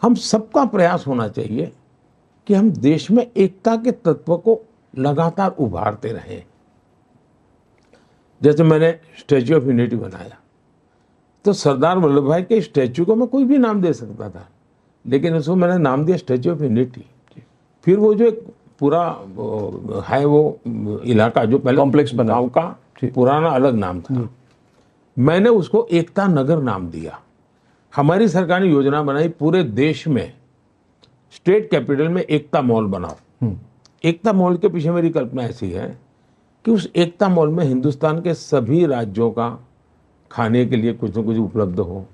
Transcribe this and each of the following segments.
हम सबका प्रयास होना चाहिए कि हम देश में एकता के तत्व को लगातार उभारते रहें। जैसे मैंने स्टैच्यू ऑफ यूनिटी बनाया, तो सरदार वल्लभ भाई के स्टैच्यू को मैं कोई भी नाम दे सकता था, लेकिन उसको मैंने नाम दिया स्टैच्यू ऑफ यूनिटी। फिर वो जो एक पूरा है वो इलाका जो पहले कॉम्प्लेक्स बना, गांव का पुराना अलग नाम था, मैंने उसको एकता नगर नाम दिया। हमारी सरकार ने योजना बनाई पूरे देश में स्टेट कैपिटल में एकता मॉल बनाओ। एकता मॉल के पीछे मेरी कल्पना ऐसी है कि उस एकता मॉल में हिंदुस्तान के सभी राज्यों का खाने के लिए कुछ न कुछ उपलब्ध हो,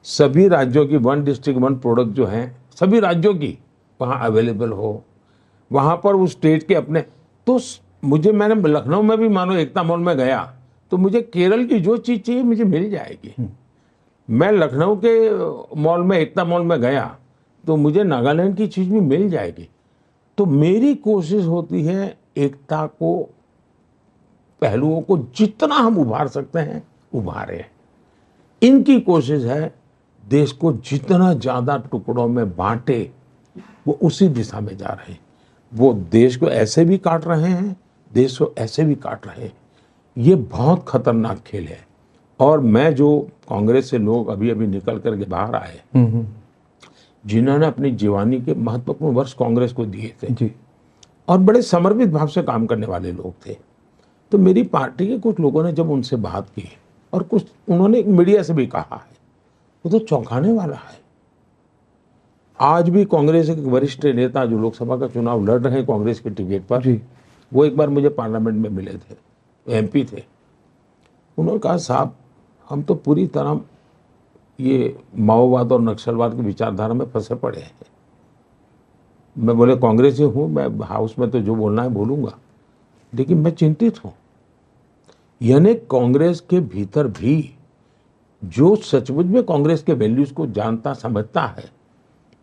सभी राज्यों की वन डिस्ट्रिक्ट वन प्रोडक्ट जो है सभी राज्यों की वहाँ अवेलेबल हो, वहाँ पर उस स्टेट के अपने। तो मैंने लखनऊ में भी मानो एकता मॉल में गया तो मुझे केरल की जो चीज़ चाहिए मुझे मिल जाएगी। मैं लखनऊ के मॉल में एकता मॉल में गया तो मुझे नागालैंड की चीज़ भी मिल जाएगी। तो मेरी कोशिश होती है एकता को पहलुओं को जितना हम उभार सकते हैं उभारें। इनकी कोशिश है देश को जितना ज़्यादा टुकड़ों में बांटे, वो उसी दिशा में जा रहे हैं। वो देश को ऐसे भी काट रहे हैं, देश को ऐसे भी काट रहे हैं। ये बहुत खतरनाक खेल है। और मैं जो कांग्रेस से लोग अभी अभी निकल करके बाहर आए, जिन्होंने अपनी जीवानी के महत्वपूर्ण वर्ष कांग्रेस को दिए थे जी, और बड़े समर्पित भाव से काम करने वाले लोग थे, तो मेरी पार्टी के कुछ लोगों ने जब उनसे बात की और कुछ उन्होंने मीडिया से भी कहा है, वो तो चौंकाने वाला है। आज भी कांग्रेस के वरिष्ठ नेता जो लोकसभा का चुनाव लड़ रहे हैं कांग्रेस के टिकट पर जी, वो एक बार मुझे पार्लियामेंट में मिले थे, एमपी थे। उन्होंने कहा साहब हम तो पूरी तरह ये माओवाद और नक्सलवाद की विचारधारा में फंसे पड़े हैं। मैं बोले कांग्रेस से हूँ, मैं हाउस में तो जो बोलना है बोलूँगा, लेकिन मैं चिंतित हूँ। यानी कांग्रेस के भीतर भी जो सचमुच में कांग्रेस के वैल्यूज को जानता समझता है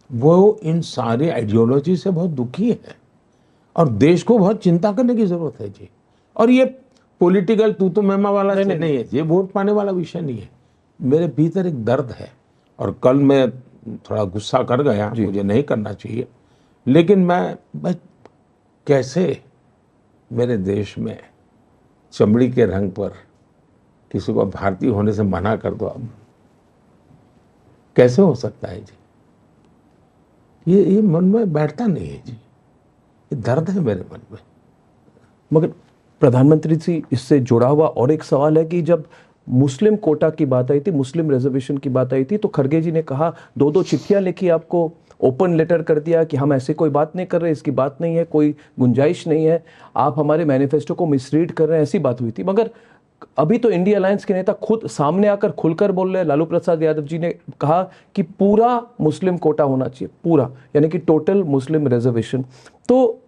वो इन सारे आइडियोलॉजी से बहुत दुखी है और देश को बहुत चिंता करने की जरूरत है जी। और ये पॉलिटिकल तू तो मैमा वाला नहीं है, ये वोट पाने वाला विषय नहीं है। मेरे भीतर एक दर्द है और कल मैं थोड़ा गुस्सा कर गया, मुझे नहीं करना चाहिए, लेकिन मैं कैसे मेरे देश में चमड़ी के रंग पर किसी को भारतीय होने से मना कर दो, अब कैसे हो सकता है जी? ये मन में बैठता नहीं है जी, ये दर्द है मेरे मन में। मगर प्रधानमंत्री जी इससे जुड़ा हुआ और एक सवाल है कि जब मुस्लिम कोटा की बात आई थी, मुस्लिम रिजर्वेशन की बात आई थी, तो खड़गे जी ने कहा 2-2 चिट्ठियां लिखी, आपको ओपन लेटर कर दिया कि हम ऐसे कोई बात नहीं कर रहे, इसकी बात नहीं है, कोई गुंजाइश नहीं है, आप हमारे मैनिफेस्टो को मिसरीड कर रहे हैं, ऐसी बात हुई थी। मगर अभी तो इंडिया अलायंस के नेता खुद सामने आकर खुलकर बोल रहे हैं। लालू प्रसाद यादव जी ने कहा कि पूरा मुस्लिम कोटा होना चाहिए, पूरा, यानी कि टोटल मुस्लिम रिजर्वेशन। तो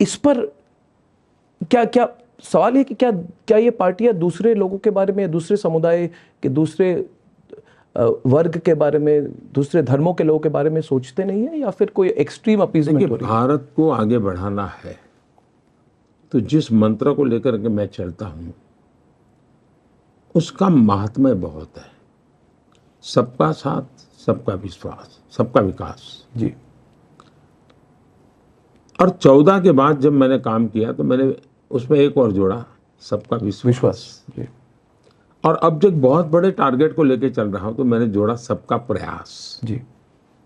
इस पर क्या सवाल है कि क्या ये पार्टियां दूसरे लोगों के बारे में, दूसरे समुदाय के, दूसरे वर्ग के बारे में, दूसरे धर्मों के लोगों के बारे में सोचते नहीं है, या फिर कोई एक्सट्रीम अपीजमेंट हो रही है? भारत को आगे बढ़ाना है तो जिस मंत्र को लेकर के मैं चलता हूं उसका महात्म्य बहुत है। सबका साथ, सबका विश्वास, सबका विकास जी। और 14 के बाद जब मैंने काम किया तो मैंने उसमें एक और जोड़ा, सबका विश्वास जी। और अब जब बहुत बड़े टारगेट को लेकर चल रहा हूं तो मैंने जोड़ा सबका प्रयास जी।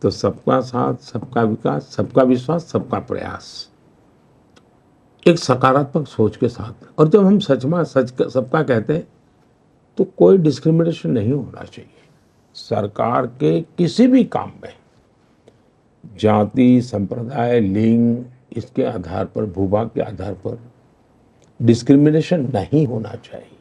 तो सबका साथ, सबका विकास, सबका विश्वास, सबका प्रयास, एक सकारात्मक सोच के साथ। और जब हम सबका कहते हैं तो कोई डिस्क्रिमिनेशन नहीं होना चाहिए। सरकार के किसी भी काम में जाति, संप्रदाय, लिंग, इसके आधार पर, भूभाग के आधार पर डिस्क्रिमिनेशन नहीं होना चाहिए।